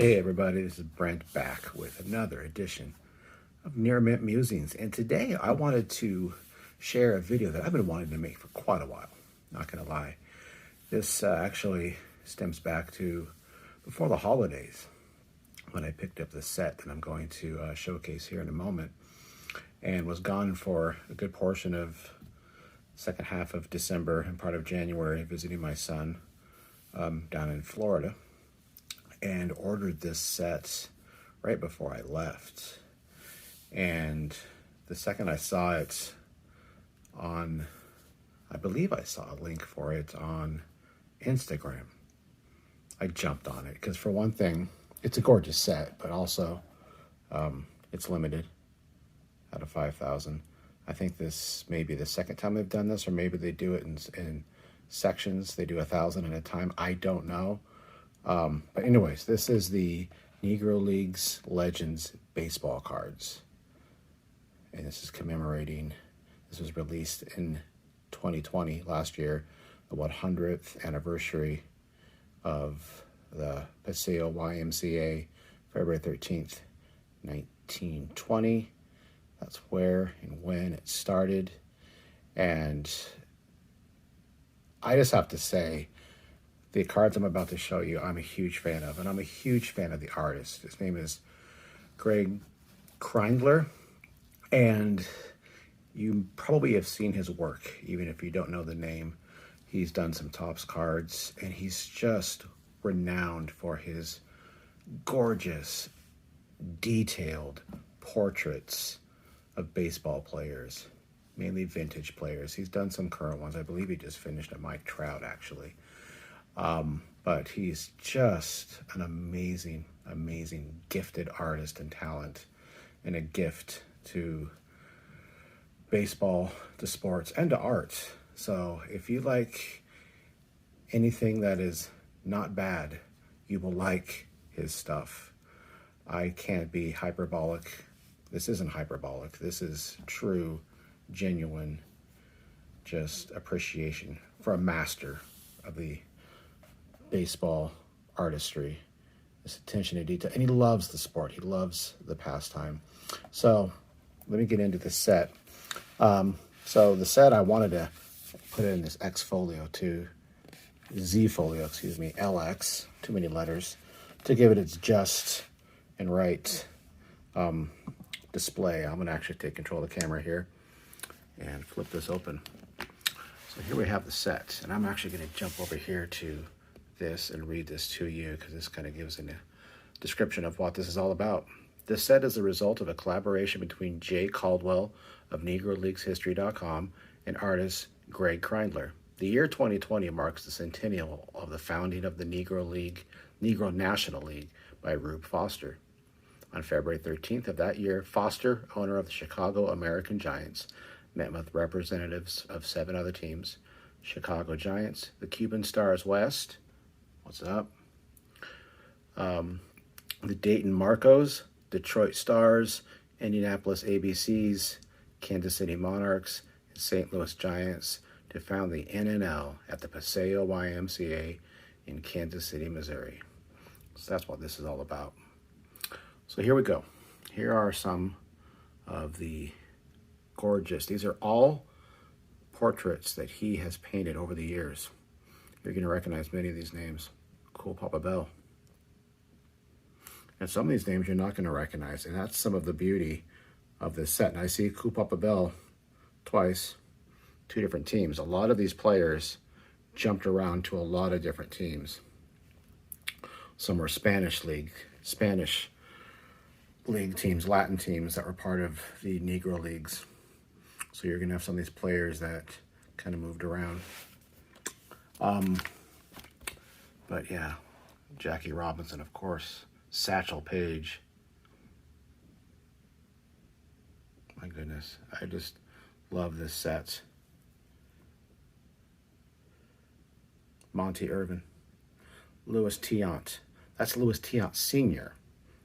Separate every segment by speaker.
Speaker 1: Hey everybody, this is Brent back with another edition of Near Mint Musings. And today I wanted to share a video that I've been wanting to make for quite a while. Not gonna lie. This actually stems back to before the holidays when I picked up the set that I'm going to showcase here in a moment, and was gone for a good portion of the second half of December and part of January visiting my son down in Florida, and ordered this set right before I left. And the second I saw it on, I believe I saw a link for it on Instagram, I jumped on it because, for one thing, it's a gorgeous set, but also it's limited out of 5,000. I think this may be the second time they've done this, or maybe they do it in sections. They do 1,000 at a time. I don't know. But anyways, this is the Negro Leagues Legends baseball cards. And this is commemorating, this was released in 2020, last year, the 100th anniversary of the Paseo YMCA, February 13th, 1920. That's where and when it started. And I just have to say, the cards I'm about to show you, I'm a huge fan of, and I'm a huge fan of the artist. His name is Graig Kreindler, and you probably have seen his work, even if you don't know the name. He's done some Topps cards, and he's just renowned for his gorgeous, detailed portraits of baseball players, mainly vintage players. He's done some current ones. I believe he just finished a Mike Trout, actually. But he's just an amazing, amazing, gifted artist and talent, and a gift to baseball, to sports, and to art. So if you like anything that is not bad, you will like his stuff. I can't be hyperbolic. This isn't hyperbolic. This is true, genuine, just appreciation for a master of the baseball artistry, this attention to detail, and he loves the sport. He loves the pastime. So let me get into the set. So the set, I wanted to put it in this X folio to Z folio, excuse me, LX, too many letters, to give it its just and right display. I'm going to actually take control of the camera here and flip this open. So here we have the set, and I'm actually going to jump over here to this and read this to you, because this kind of gives a description of what this is all about. This set is the result of a collaboration between Jay Caldwell of NegroLeaguesHistory.com and artist Graig Kreindler. The year 2020 marks the centennial of the founding of the Negro National League by Rube Foster. On February 13th of that year, Foster, owner of the Chicago American Giants, met with representatives of 7 other teams: Chicago Giants, the Cuban Stars West, what's up? The Dayton Marcos, Detroit Stars, Indianapolis ABCs, Kansas City Monarchs, and St. Louis Giants to found the NNL at the Paseo YMCA in Kansas City, Missouri. So that's what this is all about. So here we go. Here are some of the gorgeous, these are all portraits that he has painted over the years. You're going to recognize many of these names. Cool Papa Bell. And some of these names you're not going to recognize, and that's some of the beauty of this set. And I see Cool Papa Bell twice, 2 different teams. A lot of these players jumped around to a lot of different teams. Some were Spanish League teams, Latin teams that were part of the Negro Leagues. So you're going to have some of these players that kind of moved around. But yeah, Jackie Robinson, of course, Satchel Paige. My goodness, I just love this set. Monty Irvin. Louis Tiant. That's Louis Tiant Sr.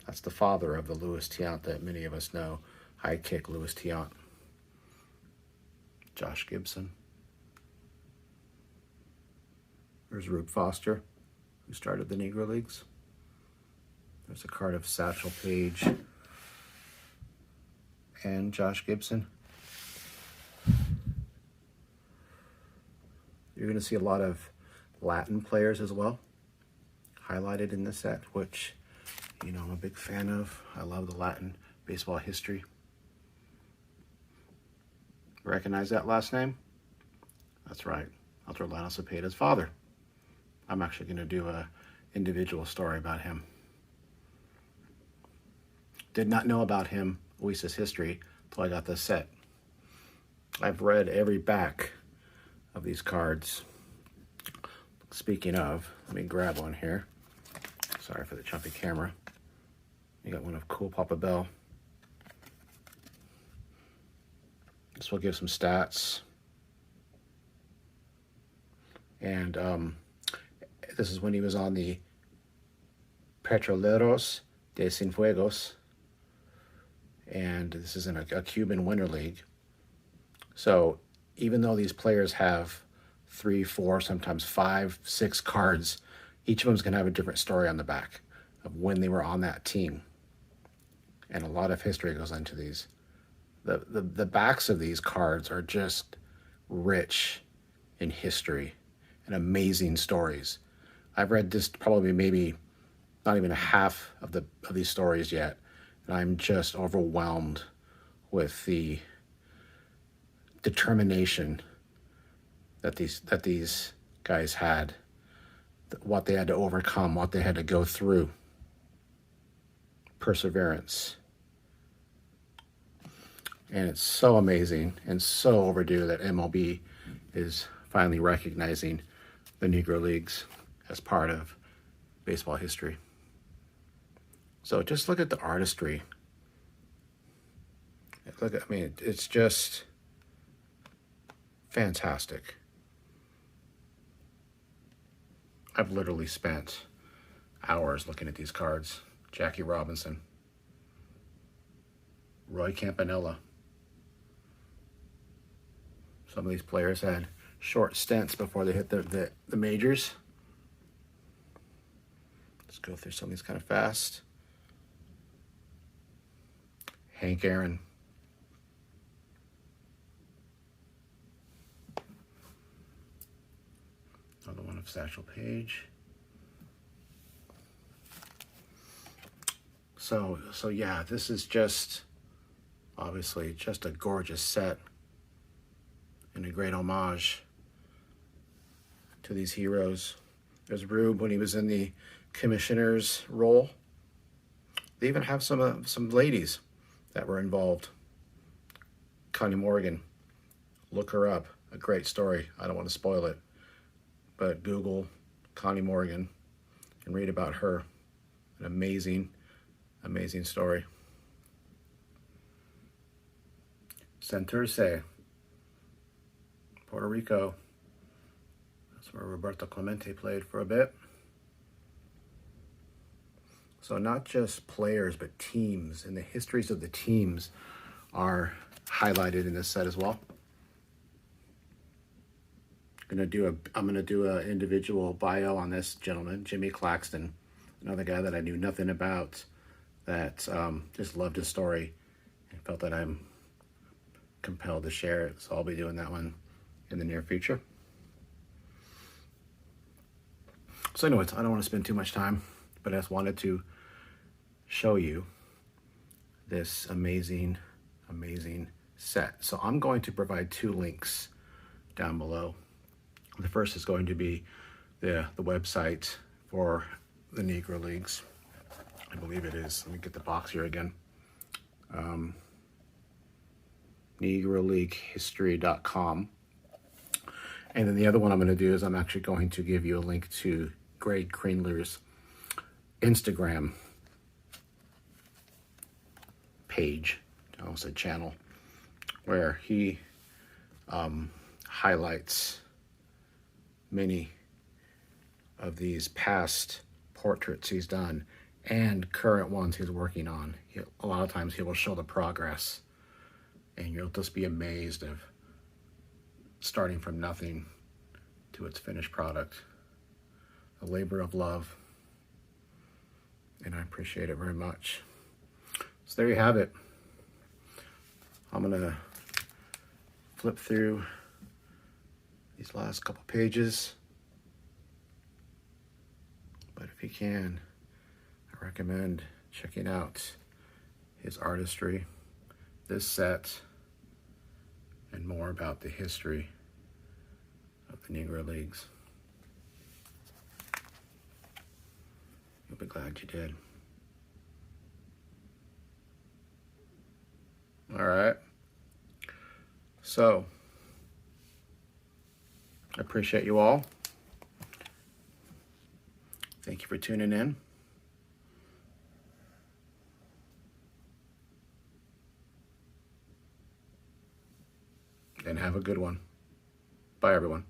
Speaker 1: That's the father of the Louis Tiant that many of us know. High kick Louis Tiant. Josh Gibson. There's Rube Foster, who started the Negro Leagues. There's a card of Satchel Paige and Josh Gibson. You're going to see a lot of Latin players as well highlighted in this set, which, you know, I'm a big fan of. I love the Latin baseball history. Recognize that last name? That's right. That's Orlando Cepeda's father. I'm actually going to do a individual story about him. Did not know about him, Luis's history, until I got this set. I've read every back of these cards. Speaking of, let me grab one here. Sorry for the jumpy camera. You got one of Cool Papa Bell. This will give some stats. And this is when he was on the Petroleros de Cienfuegos. And this is in a Cuban Winter League. So even though these players have 3, 4, sometimes 5, 6 cards, each of them is going to have a different story on the back of when they were on that team. And a lot of history goes into these. The backs of these cards are just rich in history and amazing stories. I've read just probably maybe not even a half of these stories yet, and I'm just overwhelmed with the determination that these guys had, what they had to overcome, what they had to go through. Perseverance. And it's so amazing and so overdue that MLB is finally recognizing the Negro Leagues as part of baseball history. So just look at the artistry. I mean, it's just fantastic. I've literally spent hours looking at these cards. Jackie Robinson, Roy Campanella. Some of these players had short stints before they hit the majors. Let's go through some of these kind of fast. Hank Aaron. Another one of Satchel Paige. So yeah, this is just obviously just a gorgeous set and a great homage to these heroes. There's Rube when he was in the commissioner's role. They even have some ladies that were involved. Connie Morgan, look her up. A great story. I don't want to spoil it, but Google Connie Morgan and read about her. An amazing story. Santurce, Puerto Rico. That's where Roberto Clemente played for a bit. So not just players, but teams, and the histories of the teams are highlighted in this set as well. I'm gonna do an individual bio on this gentleman, Jimmy Claxton, another guy that I knew nothing about, that just loved his story and felt that I'm compelled to share it. So I'll be doing that one in the near future. So anyways, I don't want to spend too much time, but I just wanted to show you this amazing set. So I'm going to provide 2 links down below. The first is going to be the website for the Negro Leagues. I believe it is. Let me get the box here again. NegroLeagueHistory.com. And then the other one I'm going to do is I'm actually going to give you a link to Graig Kreindler's Instagram page, I almost said channel, where he highlights many of these past portraits he's done and current ones he's working on. A lot of times he will show the progress, and you'll just be amazed of starting from nothing to its finished product. A labor of love. and I appreciate it very much. So there you have it. I'm gonna flip through these last couple pages, but if you can, I recommend checking out his artistry, this set, and more about the history of the Negro Leagues. You'll be glad you did. All right. So, I appreciate you all. Thank you for tuning in. And have a good one. Bye, everyone.